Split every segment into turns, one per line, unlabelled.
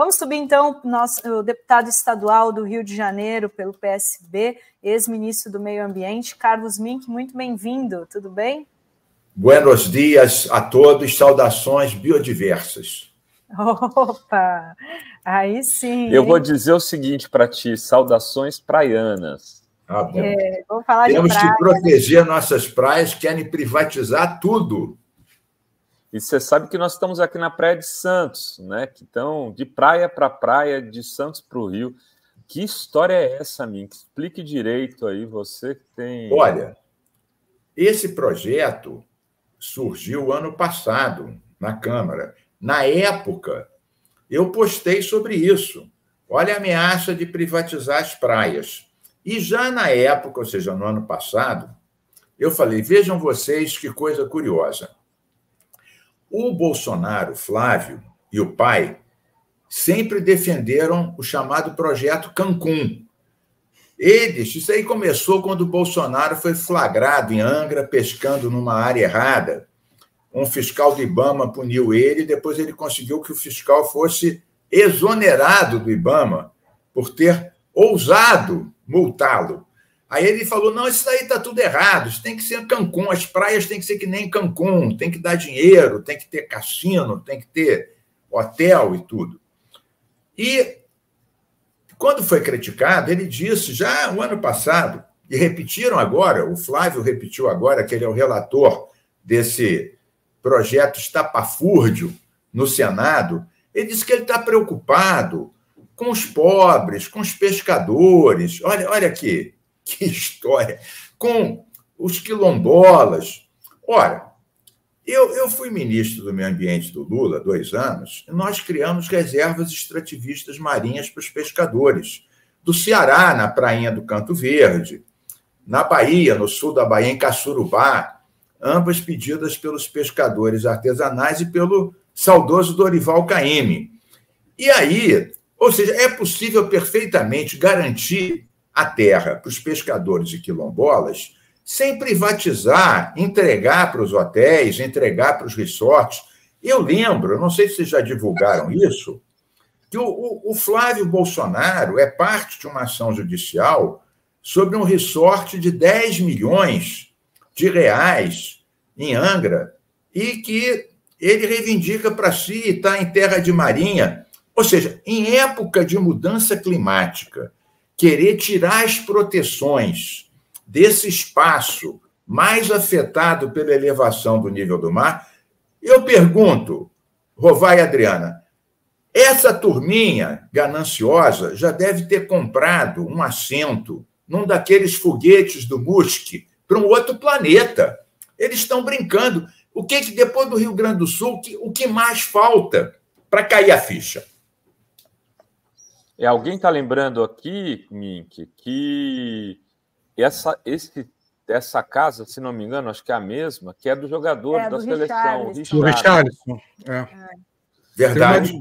Vamos subir, então, o deputado estadual do Rio de Janeiro, pelo PSB, ex-ministro do Meio Ambiente, Carlos Mink, muito bem-vindo, tudo bem?
Buenos dias a todos, saudações biodiversas.
Opa, aí sim.
Eu vou dizer o seguinte para ti, saudações praianas.
Ah, bom.
Vou falar
Temos
de praia,
que proteger nossas praias, querem privatizar tudo.
E você sabe que nós estamos aqui na Praia de Santos, né? Que estão de praia para praia, de Santos para o Rio. Que história é essa, Mink? Explique direito aí, você que tem...
Olha, esse projeto surgiu ano passado na Câmara. Na época, eu postei sobre isso. Olha a ameaça de privatizar as praias. E já na época, ou seja, no ano passado, eu falei, vejam vocês que coisa curiosa. O Bolsonaro, Flávio, e o pai sempre defenderam o chamado Projeto Cancún. Isso aí começou quando o Bolsonaro foi flagrado em Angra, pescando numa área errada. Um fiscal do IBAMA puniu ele, e depois ele conseguiu que o fiscal fosse exonerado do IBAMA por ter ousado multá-lo. Aí ele falou, não, isso daí está tudo errado, isso tem que ser Cancún, as praias têm que ser que nem Cancún, tem que dar dinheiro, tem que ter cassino, tem que ter hotel e tudo. E quando foi criticado, ele disse, já no ano passado, e repetiram agora, o Flávio repetiu agora, que ele é o relator desse projeto estapafúrdio no Senado, ele disse que ele está preocupado com os pobres, com os pescadores, olha aqui, que história, com os quilombolas. Ora, eu fui ministro do Meio Ambiente do Lula há 2 anos, e nós criamos reservas extrativistas marinhas para os pescadores. Do Ceará, na prainha do Canto Verde, na Bahia, no sul da Bahia, em Caçurubá, ambas pedidas pelos pescadores artesanais e pelo saudoso Dorival Caymmi. E aí, ou seja, é possível perfeitamente garantir a terra para os pescadores e quilombolas sem privatizar, entregar para os hotéis, entregar para os resorts. Eu lembro, não sei se vocês já divulgaram isso, que o Flávio Bolsonaro é parte de uma ação judicial sobre um resort de 10 milhões de reais em Angra e que ele reivindica para si e está em terra de marinha. Ou seja, em época de mudança climática, querer tirar as proteções desse espaço mais afetado pela elevação do nível do mar, eu pergunto, Rovai e Adriana, essa turminha gananciosa já deve ter comprado um assento num daqueles foguetes do Musk para um outro planeta. Eles estão brincando. O que depois do Rio Grande do Sul, o que mais falta para cair a ficha?
Alguém está lembrando aqui, Mink, que essa casa, se não me engano, acho que é a mesma, que é do jogador da seleção,
o Richarlison.
Verdade.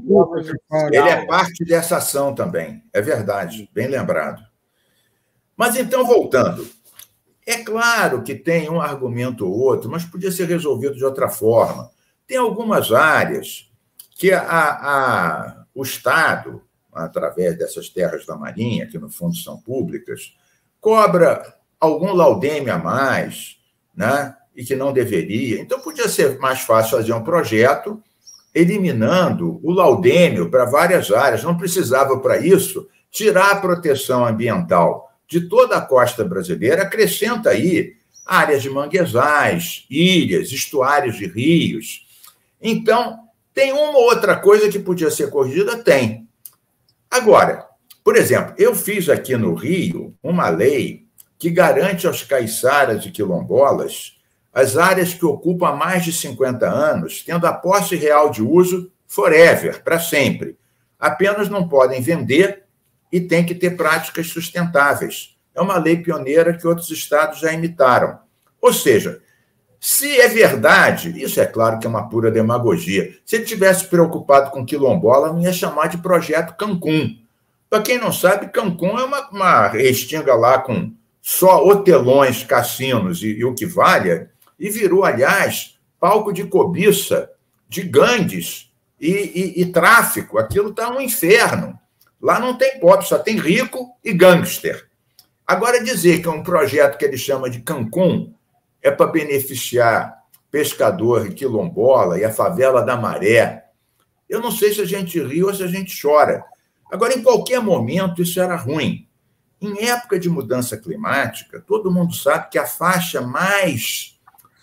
Ele é parte dessa ação também. É verdade, bem lembrado. Mas então, voltando. É claro que tem um argumento ou outro, mas podia ser resolvido de outra forma. Tem algumas áreas que o Estado, através dessas terras da Marinha, que no fundo são públicas, cobra algum laudêmio a mais, né? E que não deveria. Então, podia ser mais fácil fazer um projeto eliminando o laudêmio para várias áreas. Não precisava, para isso, tirar a proteção ambiental de toda a costa brasileira, acrescenta aí áreas de manguezais, ilhas, estuários de rios. Então, tem uma ou outra coisa que podia ser corrigida? Tem. Agora, por exemplo, eu fiz aqui no Rio uma lei que garante aos caiçaras e quilombolas as áreas que ocupam há mais de 50 anos, tendo a posse real de uso forever, para sempre. Apenas não podem vender e tem que ter práticas sustentáveis. É uma lei pioneira que outros estados já imitaram. Ou seja, se é verdade, isso é claro que é uma pura demagogia, se ele tivesse preocupado com quilombola, não ia chamar de Projeto Cancún. Para quem não sabe, Cancún é uma restinga lá com só hotelões, cassinos e o que valha, e virou, aliás, palco de cobiça de gangues e tráfico. Aquilo está um inferno. Lá não tem pobre, só tem rico e gangster. Agora, dizer que é um projeto que ele chama de Cancún é para beneficiar pescador e quilombola e a favela da Maré, eu não sei se a gente ri ou se a gente chora. Agora, em qualquer momento, isso era ruim. Em época de mudança climática, todo mundo sabe que a faixa mais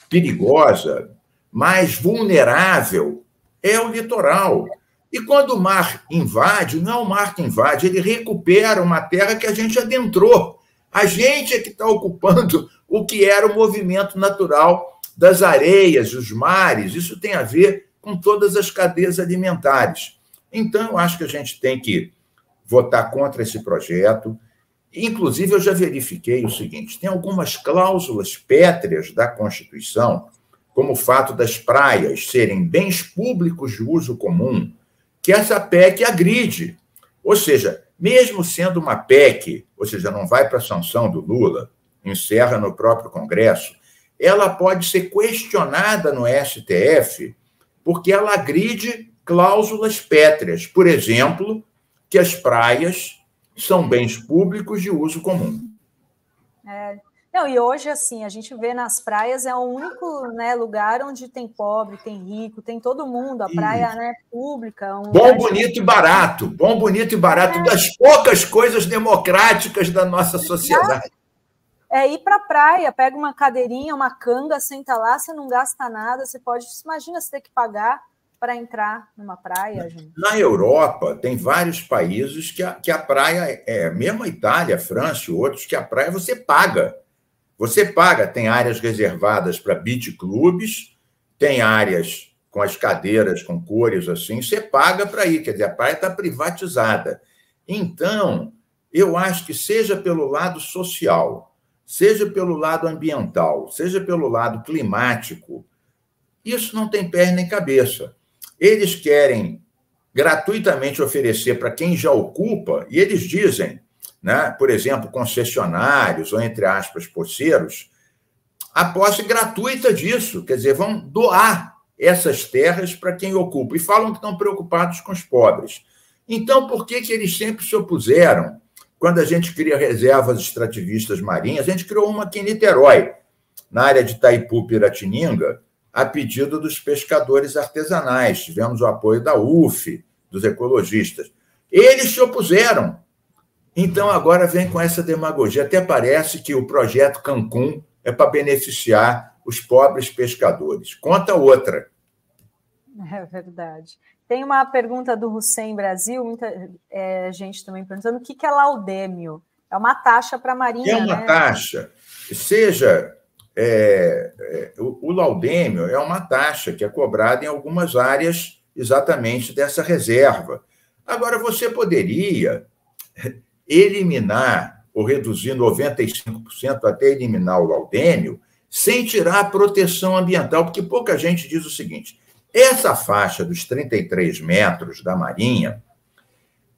perigosa, mais vulnerável, é o litoral. E quando o mar invade, não é o mar que invade, ele recupera uma terra que a gente adentrou. A gente é que está ocupando o que era o movimento natural das areias, dos mares. Isso tem a ver com todas as cadeias alimentares. Então, eu acho que a gente tem que votar contra esse projeto. Inclusive, eu já verifiquei o seguinte, tem algumas cláusulas pétreas da Constituição, como o fato das praias serem bens públicos de uso comum, que essa PEC agride. Ou seja, mesmo sendo uma PEC, ou seja, não vai para a sanção do Lula, encerra no próprio Congresso, ela pode ser questionada no STF porque ela agride cláusulas pétreas. Por exemplo, que as praias são bens públicos de uso comum.
Não, e hoje, assim, a gente vê nas praias, é o único, né, lugar onde tem pobre, tem rico, tem todo mundo. A praia, né, pública.
Bom, bonito e barato. Bom, bonito e barato. Das poucas coisas democráticas da nossa sociedade.
É ir para a praia, pega uma cadeirinha, uma canga, senta lá, você não gasta nada, você pode... Imagina você ter que pagar para entrar numa praia, gente.
Na Europa, tem vários países que a praia, mesmo a Itália, a França e outros, que a praia você paga. Você paga, tem áreas reservadas para beach clubes, tem áreas com as cadeiras, com cores assim, você paga para ir, quer dizer, a praia está privatizada. Então, eu acho que seja pelo lado social, seja pelo lado ambiental, seja pelo lado climático, isso não tem pé nem cabeça. Eles querem gratuitamente oferecer para quem já ocupa, e eles dizem, né, por exemplo, concessionários ou, entre aspas, poceiros, a posse gratuita disso, quer dizer, vão doar essas terras para quem ocupa, e falam que estão preocupados com os pobres. Então, por que eles sempre se opuseram? Quando a gente cria reservas extrativistas marinhas, a gente criou uma aqui em Niterói, na área de Itaipu, Piratininga, a pedido dos pescadores artesanais. Tivemos o apoio da UF, dos ecologistas. Eles se opuseram. Então, agora vem com essa demagogia. Até parece que o projeto Cancún é para beneficiar os pobres pescadores. Conta outra.
É verdade. Tem uma pergunta do Hussein Brasil, muita gente também perguntando o que é laudêmio. É uma taxa para a Marinha,
é uma taxa. Seja... o laudêmio é uma taxa que é cobrada em algumas áreas exatamente dessa reserva. Agora, você poderia eliminar ou reduzir 95% até eliminar o laudêmio sem tirar a proteção ambiental, porque pouca gente diz o seguinte, essa faixa dos 33 metros da Marinha,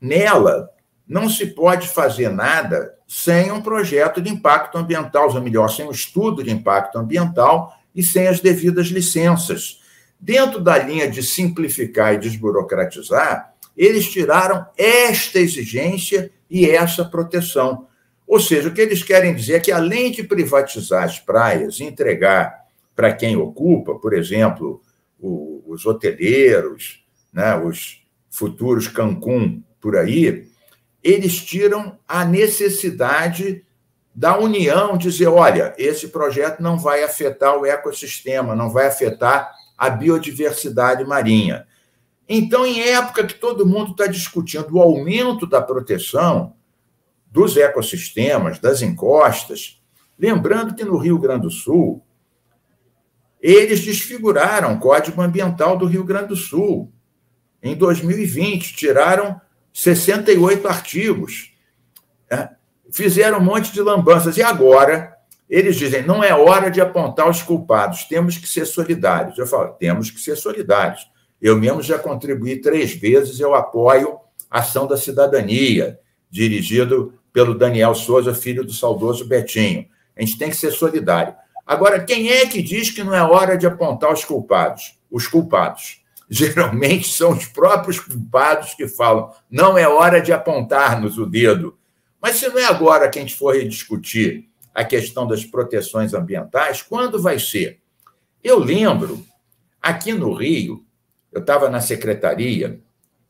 nela não se pode fazer nada sem um projeto de impacto ambiental, ou melhor, sem um estudo de impacto ambiental e sem as devidas licenças. Dentro da linha de simplificar e desburocratizar, eles tiraram esta exigência e essa proteção. Ou seja, o que eles querem dizer é que, além de privatizar as praias e entregar para quem ocupa, por exemplo, os hoteleiros, né, os futuros Cancún por aí, eles tiram a necessidade da União dizer, olha, esse projeto não vai afetar o ecossistema, não vai afetar a biodiversidade marinha. Então, em época que todo mundo está discutindo o aumento da proteção dos ecossistemas, das encostas, lembrando que no Rio Grande do Sul, eles desfiguraram o Código Ambiental do Rio Grande do Sul. Em 2020, tiraram 68 artigos, fizeram um monte de lambanças. E agora, eles dizem, não é hora de apontar os culpados, temos que ser solidários. Eu falo, temos que ser solidários. Eu mesmo já contribuí 3 vezes, eu apoio a Ação da Cidadania, dirigido pelo Daniel Souza, filho do saudoso Betinho. A gente tem que ser solidário. Agora, quem é que diz que não é hora de apontar os culpados? Os culpados. geralmente são os próprios culpados que falam, não é hora de apontar-nos o dedo. Mas se não é agora que a gente for rediscutir a questão das proteções ambientais, quando vai ser? Eu lembro, aqui no Rio, eu estava na secretaria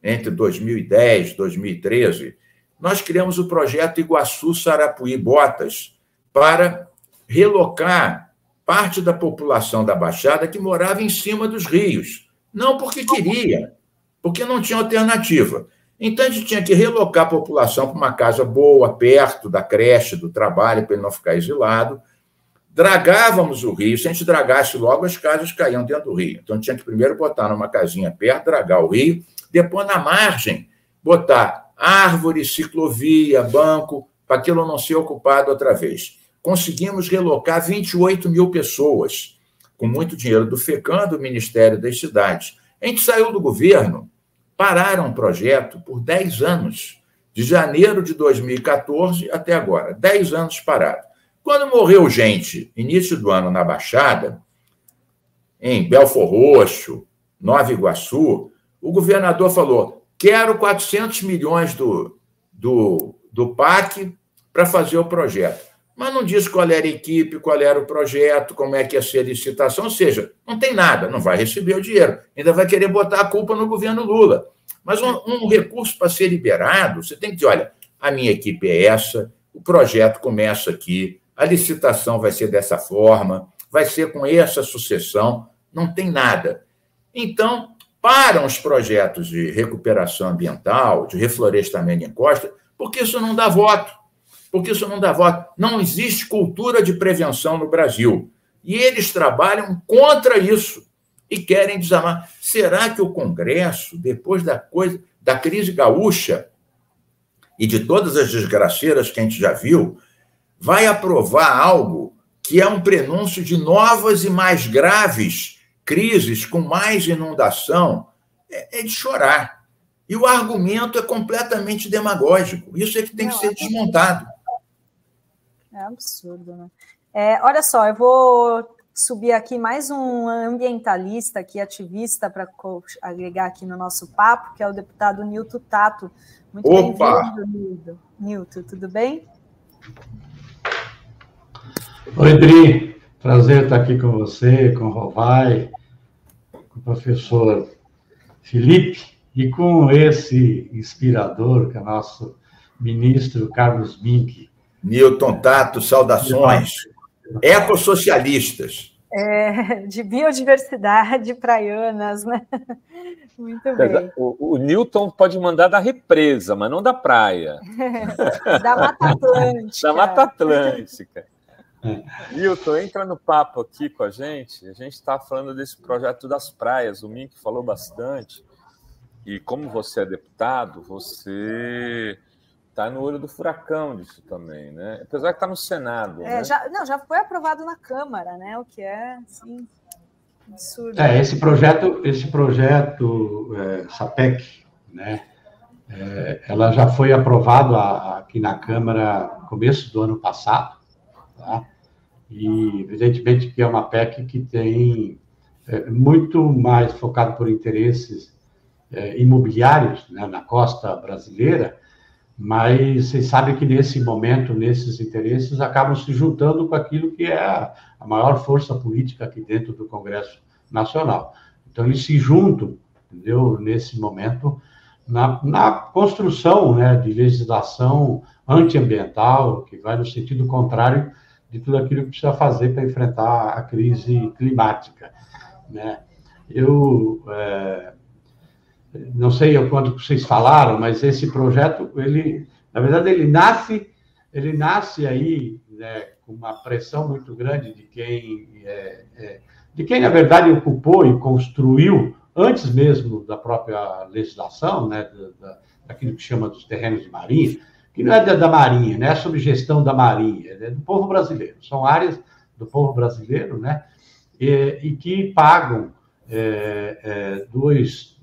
entre 2010 e 2013, nós criamos o projeto Iguaçu, Sarapuí, Botas, para relocar parte da população da Baixada que morava em cima dos rios. Não porque queria, porque não tinha alternativa. Então, a gente tinha que relocar a população para uma casa boa, perto da creche, do trabalho, para ele não ficar exilado. Dragávamos o rio. Se a gente dragasse logo, as casas caíam dentro do rio. Então, tinha que primeiro botar numa casinha perto, dragar o rio, depois, na margem, botar árvore, ciclovia, banco, para aquilo não ser ocupado outra vez. Conseguimos relocar 28 mil pessoas, com muito dinheiro do FECAM, do Ministério das Cidades. A gente saiu do governo, pararam o projeto por 10 anos, de janeiro de 2014 até agora, 10 anos parado. Quando morreu gente, início do ano, na Baixada, em Belfor Roxo, Nova Iguaçu, o governador falou, quero 400 milhões do PAC para fazer o projeto. Mas não disse qual era a equipe, qual era o projeto, como é que ia ser a licitação, ou seja, não tem nada, não vai receber o dinheiro, ainda vai querer botar a culpa no governo Lula. Mas um recurso para ser liberado, você tem que dizer, olha, a minha equipe é essa, o projeto começa aqui, a licitação vai ser dessa forma, vai ser com essa sucessão, não tem nada. Então, param os projetos de recuperação ambiental, de reflorestamento em costa, porque isso não dá voto. Porque isso não dá voto. Não existe cultura de prevenção no Brasil. E eles trabalham contra isso e querem desamar. Será que o Congresso, depois da crise gaúcha e de todas as desgraceiras que a gente já viu, vai aprovar algo que é um prenúncio de novas e mais graves crises com mais inundação? É de chorar. E o argumento é completamente demagógico. Isso é que tem que ser desmontado.
É absurdo, né? Olha só, eu vou subir aqui mais um ambientalista, aqui, ativista, para agregar aqui no nosso papo, que é o deputado Nilton Tato. Muito bem-vindo, Nilton. Tudo bem?
Oi, Dri. Prazer estar aqui com você, com o Rovai, com o professor Felipe e com esse inspirador, que é nosso ministro Carlos Mink.
Nilton Tato, saudações. Ecossocialistas.
De biodiversidade praianas, né? Muito bem.
O Nilton pode mandar da represa, mas não da praia.
Da Mata Atlântica.
Da Mata Atlântica. Nilton, entra no papo aqui com a gente. A gente está falando desse projeto das praias. O Mink falou bastante. E como você é deputado, você está no olho do furacão disso também, né? Apesar que está no Senado. Né?
Já foi aprovado na Câmara, né? O que é, assim, absurdo.
Esse projeto SAPEC, né? Ela já foi aprovada aqui na Câmara no começo do ano passado, tá? E, evidentemente, que é uma PEC que tem muito mais focado por interesses imobiliários, né, na costa brasileira, mas vocês sabem que, nesse momento, nesses interesses acabam se juntando com aquilo que é a maior força política aqui dentro do Congresso Nacional. Então, eles se juntam, entendeu, nesse momento, na construção, né, de legislação antiambiental, que vai no sentido contrário de tudo aquilo que precisa fazer para enfrentar a crise climática, né? Eu não sei o quanto vocês falaram, mas esse projeto, na verdade, ele nasce aí, né, com uma pressão muito grande de quem, na verdade, ocupou e construiu, antes mesmo da própria legislação, né, daquilo que chama dos terrenos de marinha, que não é da Marinha, não é sobre gestão da Marinha, é do povo brasileiro. São áreas do povo brasileiro, né, e que pagam dois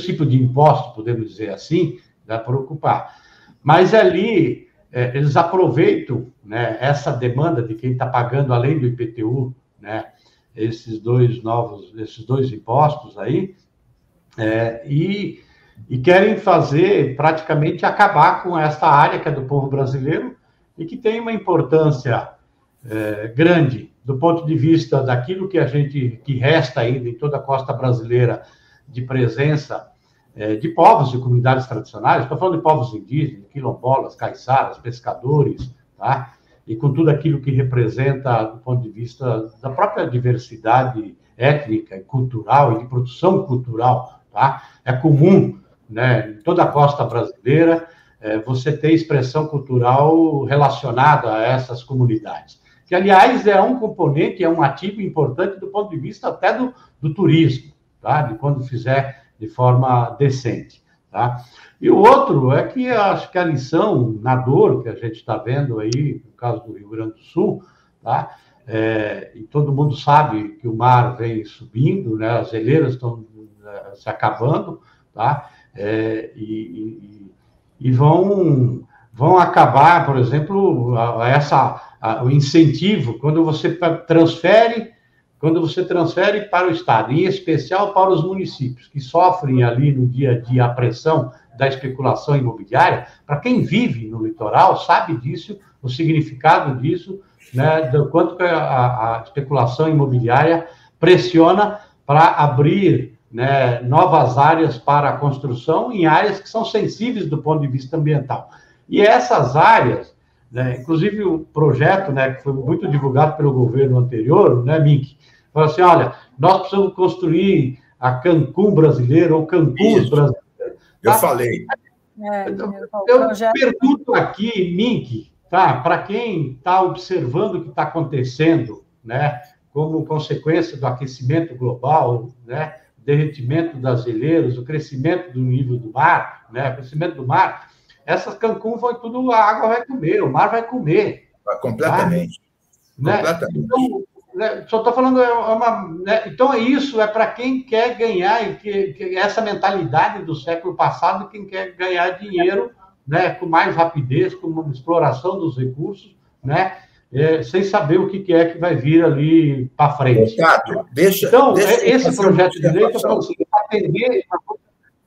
tipos de impostos, podemos dizer assim, dá para ocupar. Mas ali, eles aproveitam, né, essa demanda de quem está pagando além do IPTU, né, esses dois impostos aí, e querem fazer, praticamente, acabar com essa área que é do povo brasileiro e que tem uma importância grande do ponto de vista daquilo que resta ainda em toda a costa brasileira de presença de povos e comunidades tradicionais. Estou falando de povos indígenas, quilombolas, caiçaras, pescadores, tá? E com tudo aquilo que representa do ponto de vista da própria diversidade étnica e cultural e de produção cultural, tá? É comum, né, em toda a costa brasileira, você ter expressão cultural relacionada a essas comunidades, que, aliás, é um componente, é um ativo importante do ponto de vista até do turismo, tá? De quando fizer de forma decente, tá? E o outro é que acho que a lição na dor que a gente está vendo aí, no caso do Rio Grande do Sul, tá? E todo mundo sabe que o mar vem subindo, né? As geleiras estão se acabando, tá? E vão acabar, por exemplo, o incentivo, quando você transfere para o Estado, em especial para os municípios, que sofrem ali no dia a dia a pressão da especulação imobiliária. Para quem vive no litoral, sabe disso, o significado disso, né, do quanto que a especulação imobiliária pressiona para abrir, né, novas áreas para a construção em áreas que são sensíveis do ponto de vista ambiental. E essas áreas, né, inclusive o projeto, né, que foi muito divulgado pelo governo anterior, né, Mink, falou assim, olha, nós precisamos construir a Cancún brasileira ou Cancúns brasileira.
Eu falei.
Eu pergunto aqui, Mink, tá, para quem está observando o que está acontecendo, né, como consequência do aquecimento global, né, derretimento das geleiras, o crescimento do nível do mar, né, o crescimento do mar, essas Cancún foi tudo, a água vai comer, o mar vai comer.
Completamente.
Tá?
Completamente.
Né? Então, né, só estou falando, né, então isso é para quem quer ganhar, e que essa mentalidade do século passado, quem quer ganhar dinheiro, né, com mais rapidez, com uma exploração dos recursos, né, sem saber o que é que vai vir ali para frente.
Tato,
então, esse projeto de lei está conseguindo atender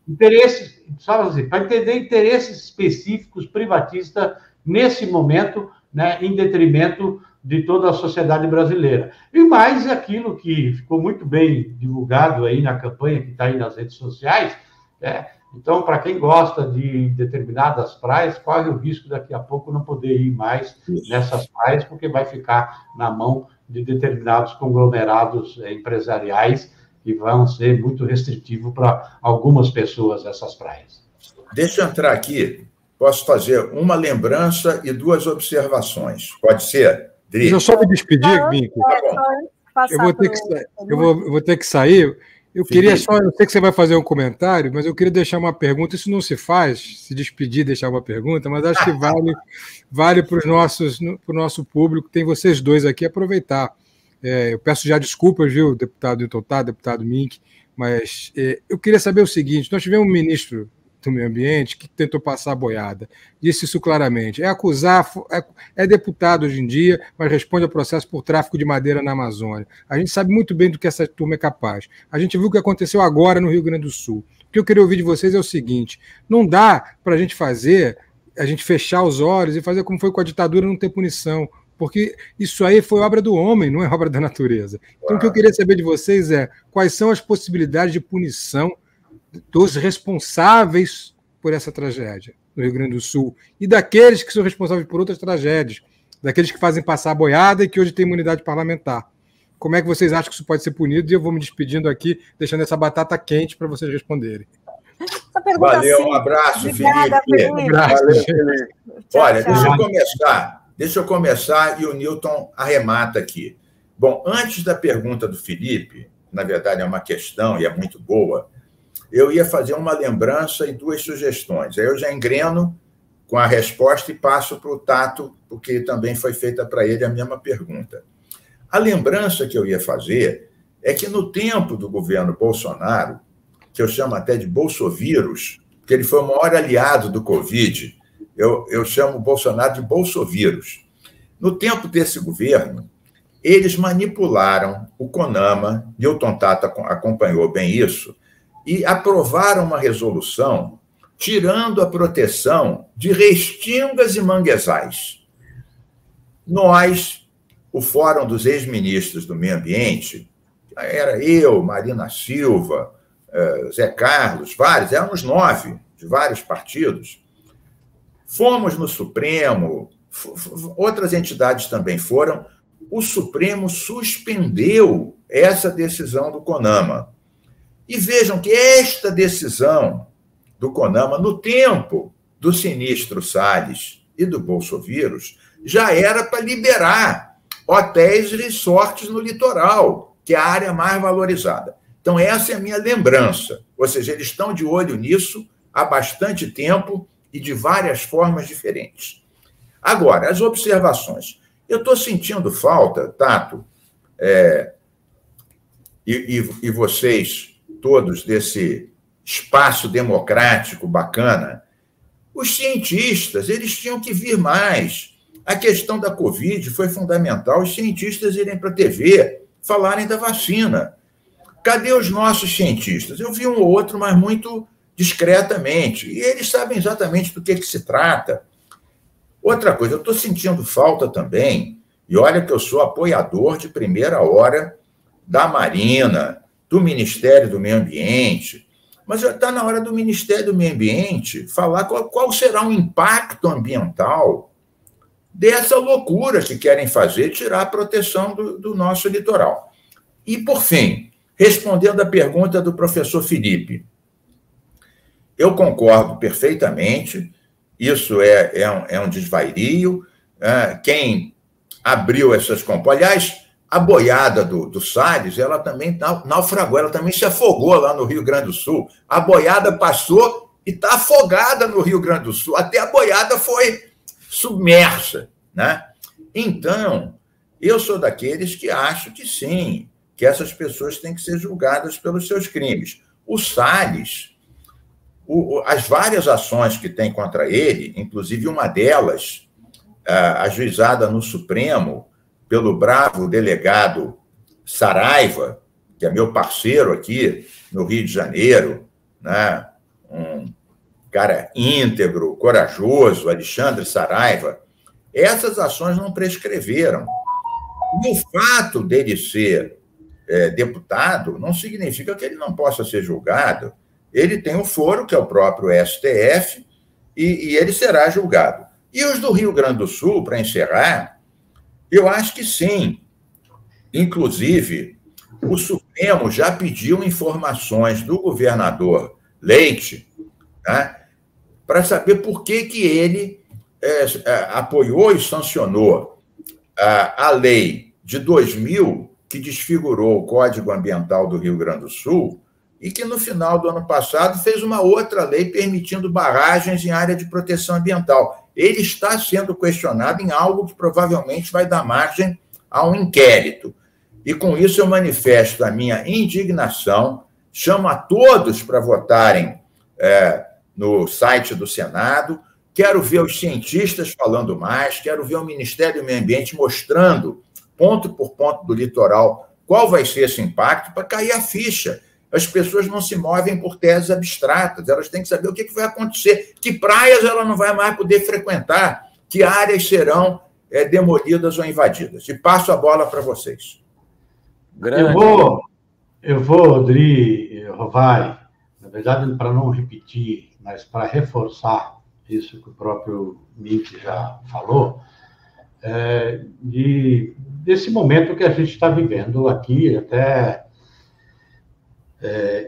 interesses, sabe assim, para entender interesses específicos privatistas nesse momento, né, em detrimento de toda a sociedade brasileira. E mais aquilo que ficou muito bem divulgado aí na campanha que está aí nas redes sociais, né? Então, para quem gosta de determinadas praias, corre o risco daqui a pouco não poder ir mais nessas praias, porque vai ficar na mão de determinados conglomerados empresariais que vão ser muito restritivos para algumas pessoas essas praias.
Deixa eu entrar aqui. Posso fazer uma lembrança e duas observações. Pode ser?
Deixa eu só me despedir, Mink. Eu vou ter que sair. Eu queria só, eu sei que você vai fazer um comentário, mas eu queria deixar uma pergunta. Isso não se faz, se despedir, deixar uma pergunta, mas acho que vale para o nosso público, tem vocês dois aqui, aproveitar. Eu peço já desculpas, viu, deputado Itotá, deputado Mink, mas eu queria saber o seguinte: nós tivemos um ministro do Meio Ambiente que tentou passar a boiada, disse isso claramente, é deputado hoje em dia, mas responde a processo por tráfico de madeira na Amazônia. A gente sabe muito bem do que essa turma é capaz. A gente viu o que aconteceu agora no Rio Grande do Sul. O que eu queria ouvir de vocês é o seguinte: não dá para a gente fechar os olhos e fazer como foi com a ditadura, não ter punição, porque isso aí foi obra do homem, não é obra da natureza. Então, o que eu queria saber de vocês é quais são as possibilidades de punição dos responsáveis por essa tragédia no Rio Grande do Sul e daqueles que são responsáveis por outras tragédias, daqueles que fazem passar a boiada e que hoje têm imunidade parlamentar. Como é que vocês acham que isso pode ser punido? E eu vou me despedindo aqui, deixando essa batata quente para vocês responderem.
Valeu, um abraço,
Obrigada,
Felipe.
Felipe.
Valeu, Felipe. Olha,
Tchau.
deixa eu começar e o Newton arremata aqui. Bom, antes da pergunta do Felipe, na verdade é uma questão e é muito boa, eu ia fazer uma lembrança e duas sugestões. Aí eu já engreno com a resposta e passo para o Tato, porque também foi feita para ele a mesma pergunta. A lembrança que eu ia fazer é que no tempo do governo Bolsonaro, que eu chamo até de bolsovírus, porque ele foi o maior aliado do Covid, eu chamo o Bolsonaro de bolsovírus. No tempo desse governo, eles manipularam o CONAMA, Newton Tata acompanhou bem isso, e aprovaram uma resolução tirando a proteção de restingas e manguezais. Nós, o Fórum dos Ex-Ministros do Meio Ambiente, era eu, Marina Silva, Zé Carlos, vários, éramos 9 de vários partidos, fomos no Supremo, outras entidades também foram. O Supremo suspendeu essa decisão do CONAMA. E vejam que esta decisão do CONAMA, no tempo do sinistro Salles e do Bolsovírus, já era para liberar hotéis e resorts no litoral, que é a área mais valorizada. Então, essa é a minha lembrança. Ou seja, eles estão de olho nisso há bastante tempo e de várias formas diferentes. Agora, as observações. Eu estou sentindo falta, Tato, e vocês todos desse espaço democrático bacana, os cientistas, eles tinham que vir mais. A questão da Covid foi fundamental, os cientistas irem para a TV, falarem da vacina. Cadê os nossos cientistas? Eu vi um ou outro, mas muito discretamente, e eles sabem exatamente do que se trata. Outra coisa, eu estou sentindo falta também, e olha que eu sou apoiador de primeira hora da Marina, do Ministério do Meio Ambiente, mas já está na hora do Ministério do Meio Ambiente falar qual será o impacto ambiental dessa loucura que querem fazer, tirar a proteção do nosso litoral. E, por fim, respondendo à pergunta do professor Felipe, eu concordo perfeitamente, isso é um desvario. Quem abriu essas companhias... Aliás, a boiada do Salles, ela também naufragou, ela também se afogou lá no Rio Grande do Sul. A boiada passou e está afogada no Rio Grande do Sul. Até a boiada foi submersa, né? Então, eu sou daqueles que acho que sim, que essas pessoas têm que ser julgadas pelos seus crimes. O Salles, as várias ações que tem contra ele, inclusive uma delas, ajuizada no Supremo, pelo bravo delegado Saraiva, que é meu parceiro aqui no Rio de Janeiro, né? Um cara íntegro, corajoso, Alexandre Saraiva, essas ações não prescreveram. E o fato dele ser deputado não significa que ele não possa ser julgado. Ele tem um foro, que é o próprio STF, e ele será julgado. E os do Rio Grande do Sul, para encerrar, eu acho que sim. Inclusive, o Supremo já pediu informações do governador Leite, né, para saber por que ele apoiou e sancionou a lei de 2000, que desfigurou o Código Ambiental do Rio Grande do Sul, e que, no final do ano passado, fez uma outra lei permitindo barragens em área de proteção ambiental. Ele está sendo questionado em algo que provavelmente vai dar margem a um inquérito. E, com isso, eu manifesto a minha indignação, chamo a todos para votarem no site do Senado, quero ver os cientistas falando mais, quero ver o Ministério do Meio Ambiente mostrando, ponto por ponto do litoral, qual vai ser esse impacto, para cair a ficha. As pessoas não se movem por teses abstratas, elas têm que saber o que vai acontecer, que praias ela não vai mais poder frequentar, que áreas serão demolidas ou invadidas. E passo a bola para vocês.
Eu vou, Odri, Rovai, na verdade, para não repetir, mas para reforçar isso que o próprio Mink já falou, desse momento que a gente está vivendo aqui, até...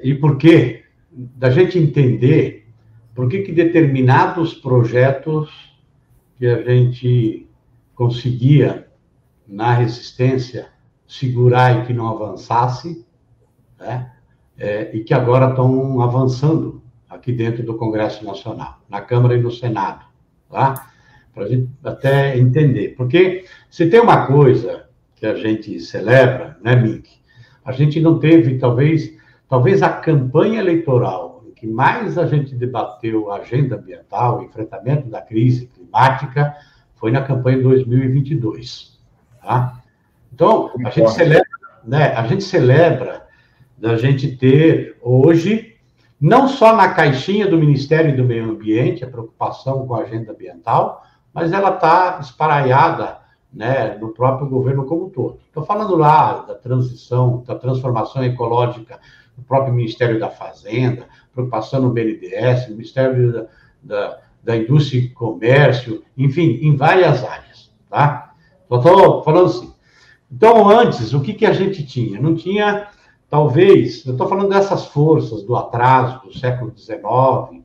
e por quê? Da gente entender por que determinados projetos que a gente conseguia, na resistência, segurar e que não avançasse, né? E que agora estão avançando aqui dentro do Congresso Nacional, na Câmara e no Senado, tá? Para a gente até entender. Porque se tem uma coisa que a gente celebra, né, Mink? A gente não teve, talvez a campanha eleitoral em que mais a gente debateu a agenda ambiental, o enfrentamento da crise climática, foi na campanha de 2022. Tá? Então, a gente celebra, né? A gente celebra da gente ter hoje, não só na caixinha do Ministério do Meio Ambiente, a preocupação com a agenda ambiental, mas ela está esparaiada, né, no próprio governo como um todo. Estou falando lá da transição, da transformação ecológica do próprio Ministério da Fazenda, preocupação no BNDES, no Ministério da Indústria e Comércio, enfim, em várias áreas, tá? Só estou falando assim. Então, antes, o que a gente tinha? Não tinha, talvez, eu estou falando dessas forças do atraso do século XIX,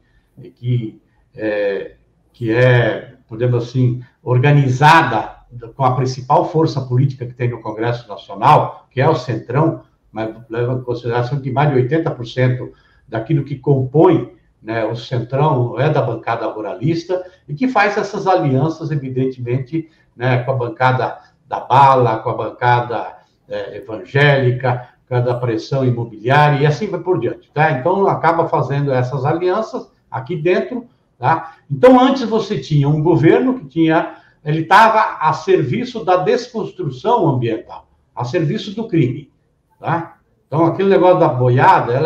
que é, podemos assim, organizada com a principal força política que tem no Congresso Nacional, que é o Centrão, mas leva em consideração que mais de 80% daquilo que compõe, né, o Centrão é da bancada ruralista, e que faz essas alianças, evidentemente, né, com a bancada da bala, com a bancada evangélica, com a da pressão imobiliária, e assim vai por diante. Tá? Então, acaba fazendo essas alianças aqui dentro. Tá? Então, antes você tinha um governo que ele estava a serviço da desconstrução ambiental, a serviço do crime. Tá? Então, aquele negócio da boiada,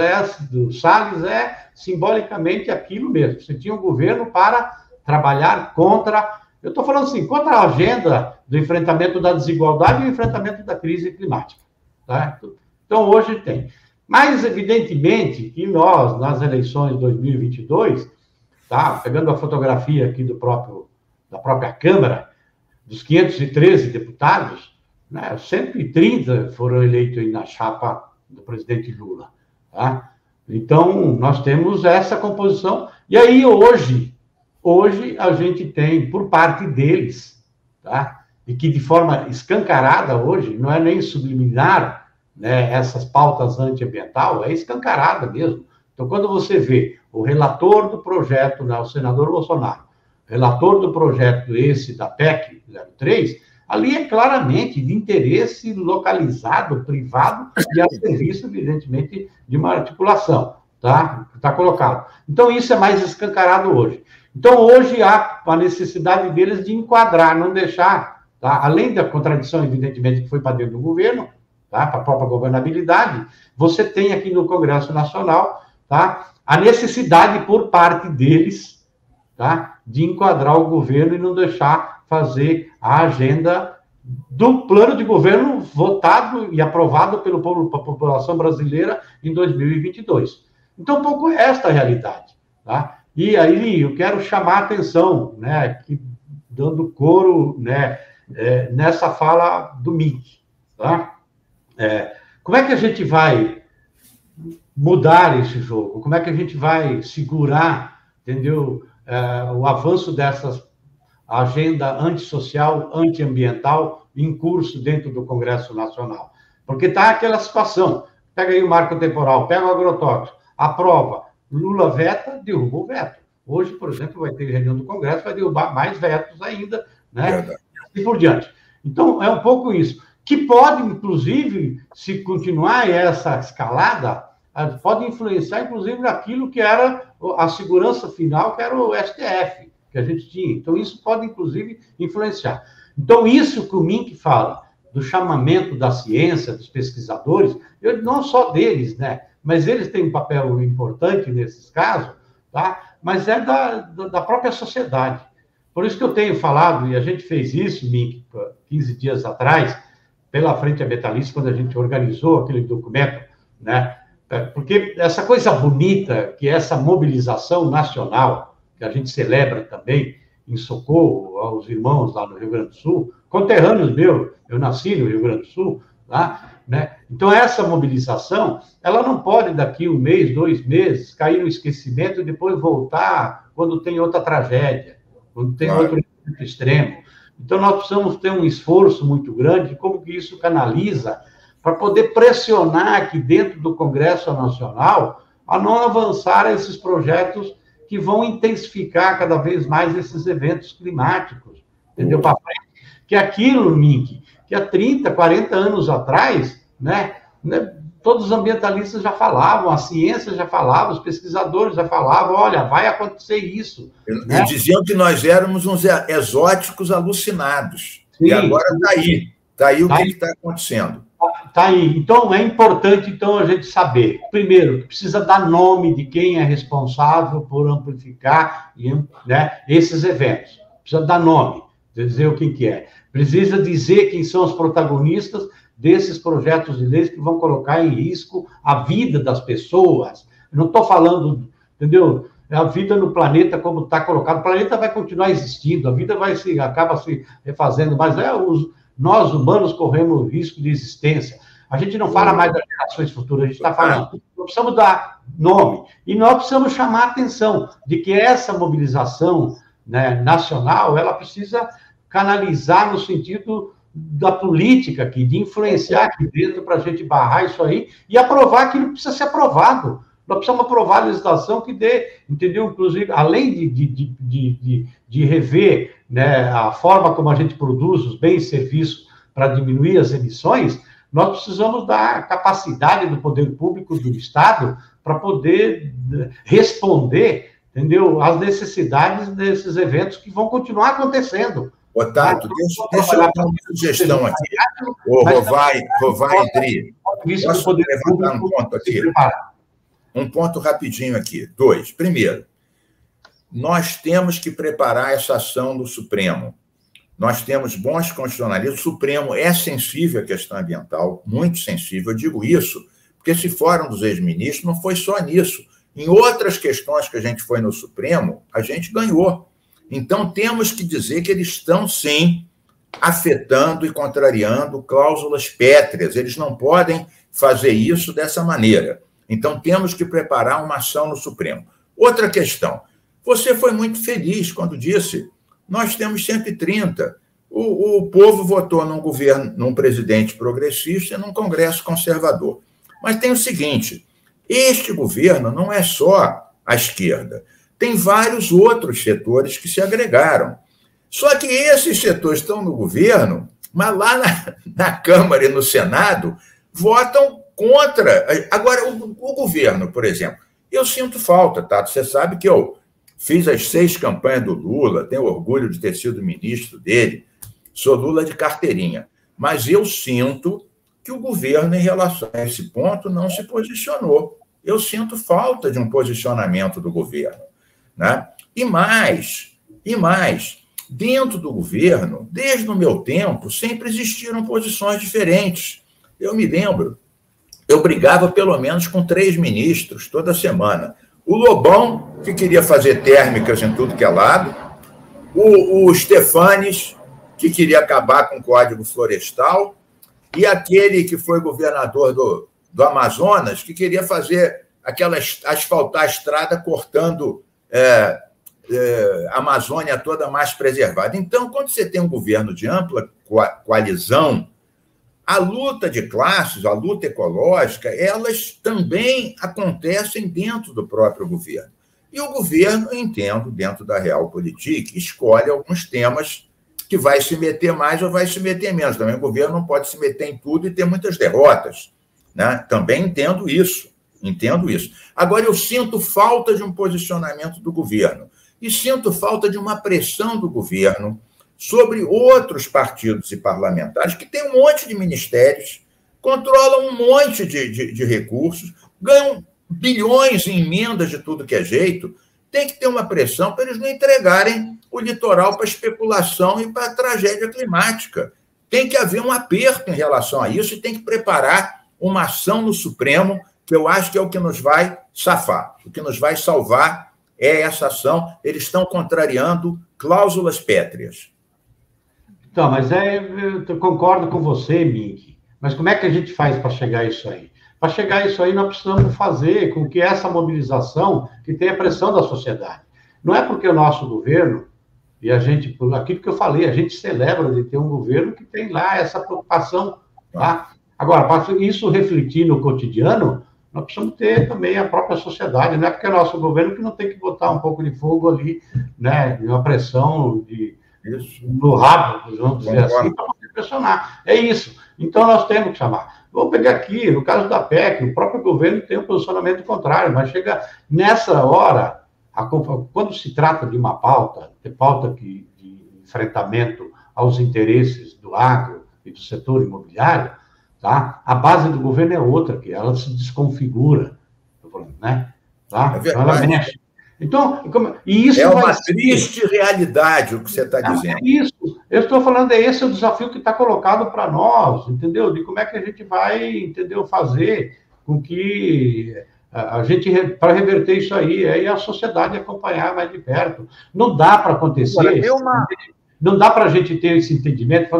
do Salles é simbolicamente aquilo mesmo. Você tinha um governo para trabalhar contra, eu estou falando assim, contra a agenda do enfrentamento da desigualdade e o enfrentamento da crise climática. Tá? Então, hoje tem. Mas, evidentemente, que nós, nas eleições de 2022, tá? Pegando a fotografia aqui da própria Câmara, dos 513 deputados, né, 130 foram eleitos aí na chapa do presidente Lula. Tá? Então, nós temos essa composição. E aí, hoje a gente tem, por parte deles, tá? E que de forma escancarada hoje, não é nem subliminar, né, essas pautas antiambiental, é escancarada mesmo. Então, quando você vê o relator do projeto, né, o senador Bolsonaro, relator do projeto esse da PEC 03, ali é claramente de interesse localizado, privado, e a serviço, evidentemente, de uma articulação, tá? Está colocado. Então, isso é mais escancarado hoje. Então, hoje há a necessidade deles de enquadrar, não deixar, tá? Além da contradição, evidentemente, que foi para dentro do governo, tá? Para a própria governabilidade, você tem aqui no Congresso Nacional, tá? A necessidade por parte deles, tá? De enquadrar o governo e não deixar fazer a agenda do plano de governo votado e aprovado pela população brasileira em 2022. Então, um pouco esta a realidade, tá? E aí eu quero chamar a atenção, né, dando coro, né, nessa fala do Mink, tá? Como é que a gente vai mudar esse jogo? Como é que a gente vai segurar, entendeu, o avanço dessas agenda antissocial, antiambiental em curso dentro do Congresso Nacional? Porque está aquela situação, pega aí o marco temporal, pega o agrotóxico, aprova, Lula veta, derruba o veto. Hoje, por exemplo, vai ter reunião do Congresso, vai derrubar mais vetos ainda, né? E por diante. Então, é um pouco isso. Que pode, inclusive, se continuar essa escalada, pode influenciar, inclusive, naquilo que era a segurança final, que era o STF, que a gente tinha. Então, isso pode, inclusive, influenciar. Então, isso que o Mink fala, do chamamento da ciência, dos pesquisadores, não só deles, né? Mas eles têm um papel importante nesses casos, tá? Mas é da própria sociedade. Por isso que eu tenho falado, e a gente fez isso, Mink, 15 dias atrás, pela Frente Ambientalista, quando a gente organizou aquele documento, né? Porque essa coisa bonita, que é essa mobilização nacional, que a gente celebra também em socorro aos irmãos lá no Rio Grande do Sul, conterrâneos meus, eu nasci no Rio Grande do Sul, tá? Né? Então, essa mobilização, ela não pode, daqui 1 mês, 2 meses, cair no esquecimento e depois voltar quando tem outra tragédia, quando tem outro extremo. Então, nós precisamos ter um esforço muito grande, como que isso canaliza, para poder pressionar aqui dentro do Congresso Nacional a não avançar esses projetos que vão intensificar cada vez mais esses eventos climáticos, entendeu? Que aquilo, Mink, que há 30, 40 anos atrás, né, todos os ambientalistas já falavam, a ciência já falava, os pesquisadores já falavam, olha, vai acontecer isso.
Né? Diziam que nós éramos uns exóticos alucinados. Sim. E agora está aí. Está aí o que está acontecendo.
Está aí. Então, é importante a gente saber, primeiro, que precisa dar nome de quem é responsável por amplificar, né, esses eventos. Precisa dar nome, dizer o que é. Precisa dizer quem são os protagonistas desses projetos de leis que vão colocar em risco a vida das pessoas. Eu não estou falando, entendeu? A vida no planeta como está colocado. O planeta vai continuar existindo, a vida acaba se refazendo, mas nós, humanos, corremos risco de existência. A gente não fala mais das gerações futuras, a gente está falando. Nós precisamos dar nome. E nós precisamos chamar a atenção de que essa mobilização, né, nacional, ela precisa canalizar no sentido da política aqui, de influenciar aqui dentro para a gente barrar isso aí e aprovar aquilo que precisa ser aprovado. Nós precisamos aprovar a legislação que dê, entendeu? Inclusive, além de rever, né, a forma como a gente produz os bens e serviços para diminuir as emissões, nós precisamos dar capacidade do poder público do Estado para poder responder, entendeu, às necessidades desses eventos que vão continuar acontecendo.
Otávio, deixa eu dar uma sugestão aqui. Ô, Rovai e Dri, posso levantar um ponto aqui? Um ponto rapidinho aqui. 2. Primeiro, nós temos que preparar essa ação do Supremo. Nós temos bons constitucionalistas. O Supremo é sensível à questão ambiental, muito sensível. Eu digo isso porque esse Fórum dos Ex-Ministros não foi só nisso. Em outras questões que a gente foi no Supremo, a gente ganhou. Então, temos que dizer que eles estão, sim, afetando e contrariando cláusulas pétreas. Eles não podem fazer isso dessa maneira. Então, temos que preparar uma ação no Supremo. Outra questão. Você foi muito feliz quando disse: nós temos 130. O povo votou num governo, num presidente progressista e num Congresso conservador. Mas tem o seguinte: este governo não é só a esquerda. Tem vários outros setores que se agregaram. Só que esses setores estão no governo, mas lá na Câmara e no Senado votam contra. Agora, o governo, por exemplo, eu sinto falta, Tato. Você sabe que eu fiz as 6 campanhas do Lula, tenho orgulho de ter sido ministro dele, sou Lula de carteirinha. Mas eu sinto que o governo, em relação a esse ponto, não se posicionou. Eu sinto falta de um posicionamento do governo, né? E mais, dentro do governo, desde o meu tempo, sempre existiram posições diferentes. Eu me lembro, eu brigava pelo menos com 3 ministros toda semana. O Lobão, que queria fazer térmicas em tudo que é lado, o Stefanes, que queria acabar com o Código Florestal, e aquele que foi governador do Amazonas, que queria fazer asfaltar a estrada cortando a Amazônia toda mais preservada. Então, quando você tem um governo de ampla coalizão, a luta de classes, a luta ecológica, elas também acontecem dentro do próprio governo. E o governo, entendo, dentro da Realpolitik, escolhe alguns temas que vai se meter mais ou vai se meter menos. Também o governo não pode se meter em tudo e ter muitas derrotas, né? Também entendo isso. Agora, eu sinto falta de um posicionamento do governo e sinto falta de uma pressão do governo sobre outros partidos e parlamentares que têm um monte de ministérios, controlam um monte de recursos, ganham bilhões em emendas de tudo que é jeito. Tem que ter uma pressão para eles não entregarem o litoral para especulação e para a tragédia climática. Tem que haver um aperto em relação a isso e tem que preparar uma ação no Supremo, que eu acho que é o que nos vai safar. O que nos vai salvar é essa ação. Eles estão contrariando cláusulas pétreas.
Então, mas eu concordo com você, Mink. Mas como é que a gente faz para chegar a isso aí? Para chegar a isso aí, nós precisamos fazer com que essa mobilização que tenha pressão da sociedade. Não é porque o nosso governo, e a gente, aquilo que eu falei, a gente celebra de ter um governo que tem lá essa preocupação. Tá? Agora, para isso refletir no cotidiano, nós precisamos ter também a própria sociedade. Não é porque é nosso governo que não tem que botar um pouco de fogo ali, né? Uma pressão no rabo, vamos dizer assim, para pressionar. É isso. Então, nós temos que chamar. Vamos pegar aqui, no caso da PEC, o próprio governo tem um posicionamento contrário, mas chega nessa hora, quando se trata de pauta de enfrentamento aos interesses do agro, e do setor imobiliário, tá? A base do governo é outra, que ela se desconfigura, né? Tá?
Então ela mexe.
Então, e isso
é uma triste realidade o que você está dizendo.
É isso. Eu estou falando, esse é o desafio que está colocado para nós, entendeu? De como é que a gente vai, entendeu, fazer com que a gente, para reverter isso aí, é a sociedade acompanhar mais de perto. Não dá para acontecer. Não dá para a gente ter esse entendimento,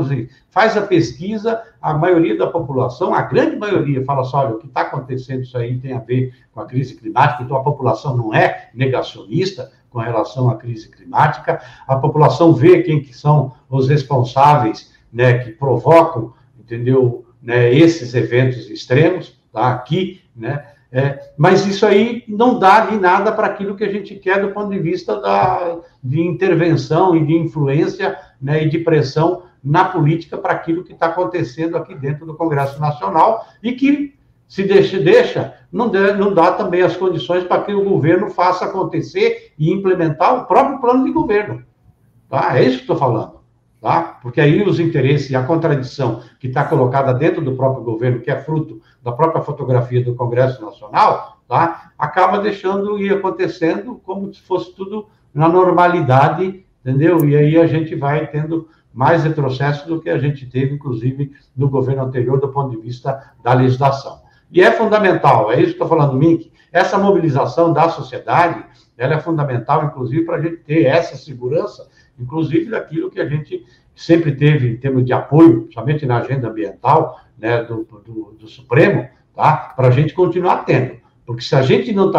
faz a pesquisa, a maioria da população, a grande maioria, fala assim, olha, o que está acontecendo isso aí tem a ver com a crise climática, então a população não é negacionista com relação à crise climática, a população vê quem que são os responsáveis, né, que provocam, entendeu, né, esses eventos extremos, tá, aqui, né, mas isso aí não dá nem nada para aquilo que a gente quer do ponto de vista de intervenção e de influência, né, e de pressão na política para aquilo que está acontecendo aqui dentro do Congresso Nacional e que, se deixa, não dá também as condições para que o governo faça acontecer e implementar o próprio plano de governo. Tá? É isso que estou falando. Tá? Porque aí os interesses e a contradição que está colocada dentro do próprio governo, que é fruto da própria fotografia do Congresso Nacional, tá? Acaba deixando ir acontecendo como se fosse tudo na normalidade, entendeu? E aí a gente vai tendo mais retrocesso do que a gente teve, inclusive, no governo anterior, do ponto de vista da legislação. E é fundamental, é isso que estou falando, Mink, essa mobilização da sociedade, ela é fundamental, inclusive, para a gente ter essa segurança, inclusive daquilo que a gente sempre teve em termos de apoio, somente na agenda ambiental, né, do Supremo, tá? Para a gente continuar tendo. Porque se a gente não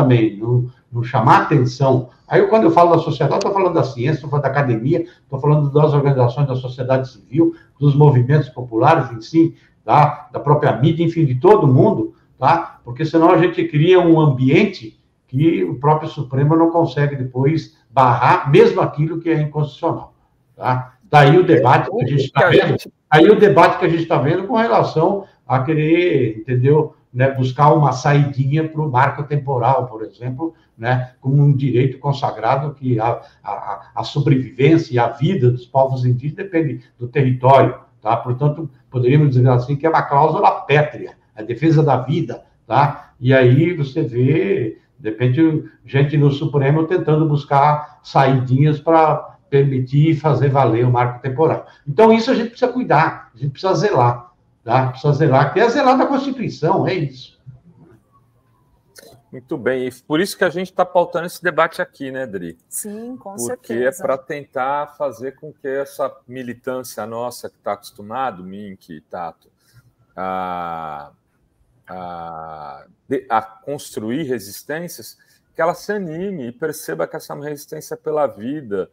chamar atenção, aí quando eu falo da sociedade, estou falando da ciência, estou falando da academia, estou falando das organizações da sociedade civil, dos movimentos populares em si, tá? Da própria mídia, enfim, de todo mundo, tá? Porque senão a gente cria um ambiente que o próprio Supremo não consegue depois barrar, mesmo aquilo que é inconstitucional. Tá? Daí o debate que a gente está vendo, aí o debate que a gente está vendo com relação a querer, entendeu, né, buscar uma saidinha para o marco temporal, por exemplo, né, como um direito consagrado que a sobrevivência e a vida dos povos indígenas depende do território. Tá? Portanto, poderíamos dizer assim que é uma cláusula pétrea, a defesa da vida. Tá? E aí você vê, de repente, gente no Supremo tentando buscar saidinhas para permitir fazer valer o marco temporal. Então, isso a gente precisa cuidar, a gente precisa zelar, tá? Precisa zelar, que é zelar da Constituição, é isso.
Muito bem, e por isso que a gente está pautando esse debate aqui, né, Dri?
Sim, com
certeza. Porque
certeza.
É para tentar fazer com que essa militância nossa que está acostumado, Mink e Tato, a construir resistências, que ela se anime e perceba que essa é uma resistência pela vida,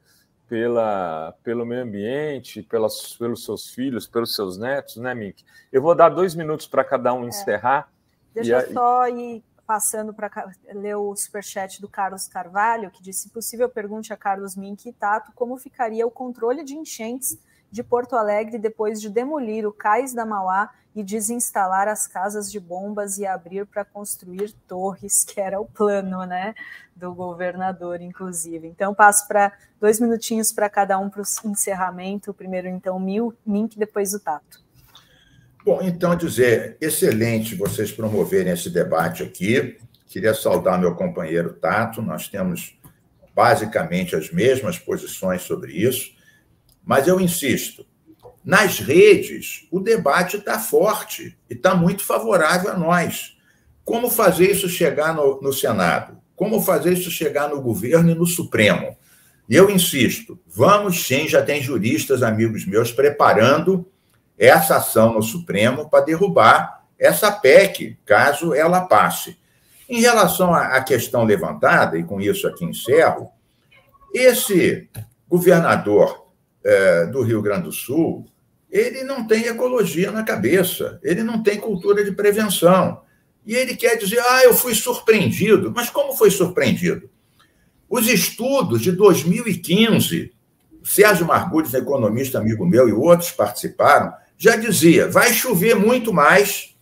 pelo meio ambiente, pelos seus filhos, pelos seus netos, né, Mink? Eu vou dar 2 minutos para cada um encerrar.
Deixa eu só ir passando para ler o superchat do Carlos Carvalho, que disse: se possível, pergunte a Carlos, Mink e Tato como ficaria o controle de enchentes de Porto Alegre depois de demolir o cais da Mauá e desinstalar as casas de bombas e abrir para construir torres, que era o plano, né, do governador, inclusive. Então, passo para 2 minutinhos para cada um para o encerramento. Primeiro, então, Mink, depois o Tato.
Bom, então, dizer, excelente vocês promoverem esse debate aqui. Queria saudar meu companheiro Tato, nós temos basicamente as mesmas posições sobre isso, mas eu insisto, nas redes o debate está forte e está muito favorável a nós. Como fazer isso chegar no Senado? Como fazer isso chegar no governo e no Supremo? E eu insisto, vamos sim, já tem juristas, amigos meus, preparando essa ação no Supremo para derrubar essa PEC, caso ela passe. Em relação à questão levantada, e com isso aqui encerro, esse governador do Rio Grande do Sul, ele não tem ecologia na cabeça, ele não tem cultura de prevenção. E ele quer dizer, eu fui surpreendido. Mas como foi surpreendido? Os estudos de 2015, Sérgio Margudes, economista amigo meu, e outros participaram, já dizia, vai chover muito mais,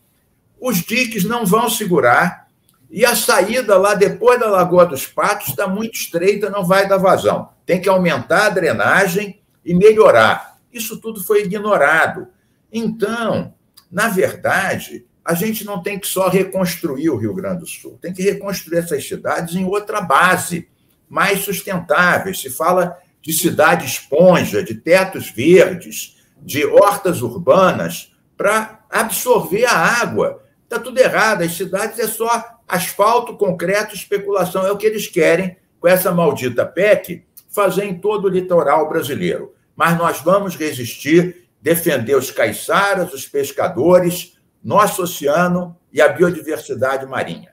os diques não vão segurar, e a saída lá depois da Lagoa dos Patos está muito estreita, não vai dar vazão. Tem que aumentar a drenagem e melhorar. Isso tudo foi ignorado. Então, na verdade, a gente não tem que só reconstruir o Rio Grande do Sul, tem que reconstruir essas cidades em outra base, mais sustentáveis. Se fala de cidade esponja, de tetos verdes, de hortas urbanas, para absorver a água. Está tudo errado, as cidades é só asfalto, concreto, especulação, é o que eles querem com essa maldita PEC fazer em todo o litoral brasileiro. Mas nós vamos resistir, defender os caiçaras, os pescadores, nosso oceano e a biodiversidade marinha.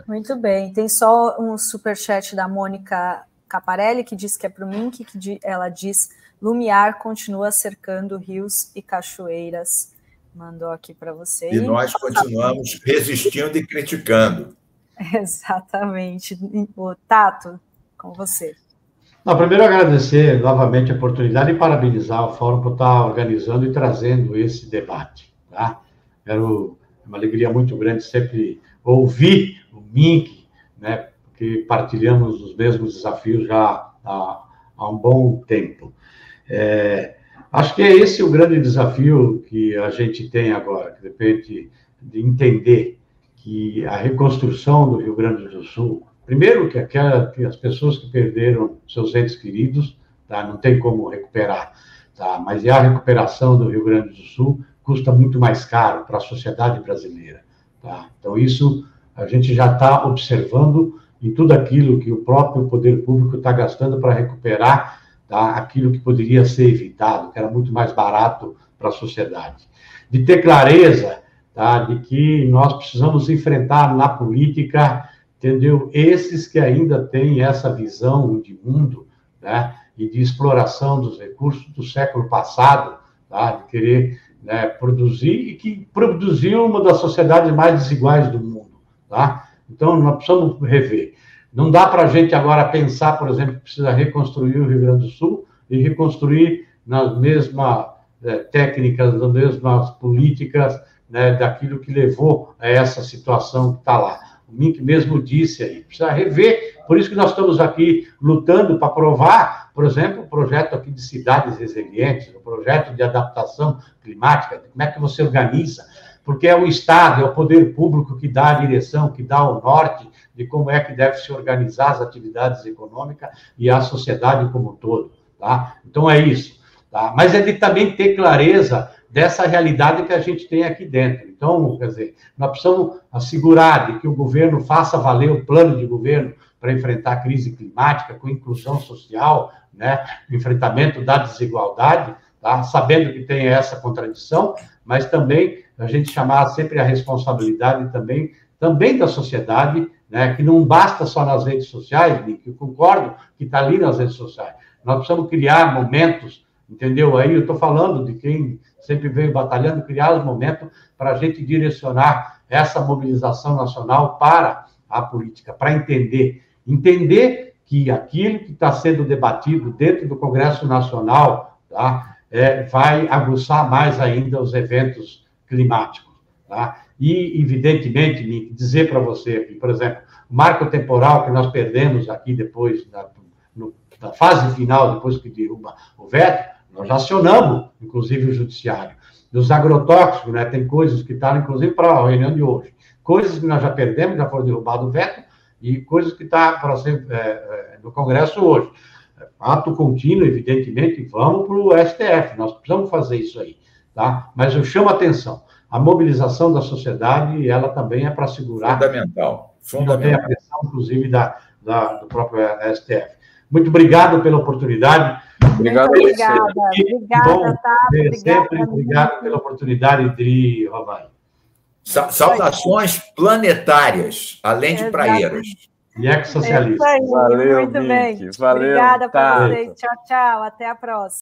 Muito bem. Tem só um superchat da Mônica Caparelli, que diz que é para o Mink, que ela diz: Lumiar continua cercando rios e cachoeiras. Mandou aqui para você.
E nós continuamos resistindo e criticando.
Exatamente. O Tato, com você.
Não, primeiro agradecer novamente a oportunidade e parabenizar o Fórum por estar organizando e trazendo esse debate. Tá? É uma alegria muito grande sempre ouvir o Mink, né, porque partilhamos os mesmos desafios já há um bom tempo. Acho que é esse o grande desafio que a gente tem agora, que depende de entender que a reconstrução do Rio Grande do Sul, primeiro que as pessoas que perderam seus entes queridos, tá, não tem como recuperar, tá, mas a recuperação do Rio Grande do Sul custa muito mais caro para a sociedade brasileira. Tá? Então, isso a gente já está observando em tudo aquilo que o próprio poder público está gastando para recuperar, tá, aquilo que poderia ser evitado, que era muito mais barato para a sociedade. De ter clareza, tá, de que nós precisamos enfrentar na política, entendeu? Esses que ainda têm essa visão de mundo, né, e de exploração dos recursos do século passado, tá, de querer, né, produzir, e que produziu uma das sociedades mais desiguais do mundo. Tá? Então, nós precisamos rever. Não dá para a gente agora pensar, por exemplo, que precisa reconstruir o Rio Grande do Sul e reconstruir nas mesmas técnicas, nas mesmas políticas, né, daquilo que levou a essa situação que está lá. O Mink mesmo disse aí, precisa rever. Por isso que nós estamos aqui lutando para aprovar, por exemplo, o projeto aqui de cidades resilientes, o projeto de adaptação climática, como é que você organiza, porque é o Estado, é o poder público que dá a direção, que dá o norte de como é que deve se organizar as atividades econômicas e a sociedade como um todo. Tá? Então, é isso. Tá? Mas é de também ter clareza dessa realidade que a gente tem aqui dentro. Então, quer dizer, nós precisamos assegurar de que o governo faça valer o plano de governo para enfrentar a crise climática, com inclusão social, né, enfrentamento da desigualdade, tá? Sabendo que tem essa contradição, mas também a gente chamar sempre a responsabilidade também da sociedade, né, que não basta só nas redes sociais, que eu concordo que está ali nas redes sociais. Nós precisamos criar momentos, entendeu? Aí eu estou falando de quem sempre veio batalhando, criar os momentos para a gente direcionar essa mobilização nacional para a política, para entender que aquilo que está sendo debatido dentro do Congresso Nacional, tá, vai aguçar mais ainda os eventos climáticos. Tá? E, evidentemente, dizer para você aqui, por exemplo, o marco temporal que nós perdemos aqui depois, da fase final, depois que derruba o veto, nós já acionamos, inclusive, o judiciário. Dos agrotóxicos, né, tem coisas que estão, inclusive, para a reunião de hoje. Coisas que nós já perdemos, já foram derrubados o veto, e coisas que estão para ser no Congresso hoje. Ato contínuo, evidentemente, vamos para o STF, nós precisamos fazer isso aí. Tá? Mas eu chamo a atenção, a mobilização da sociedade, ela também é para segurar...
Fundamental.
Tem a pressão, inclusive, do próprio STF. Muito obrigado pela oportunidade.
Obrigado.
Obrigada, Tato.
Sempre obrigado pela oportunidade de Romário.
Saudações planetárias, além de praeiras.
E ex-socialista.
Valeu,
muito bem.
Valeu.
Obrigada para vocês. Tchau, tchau. Até a próxima.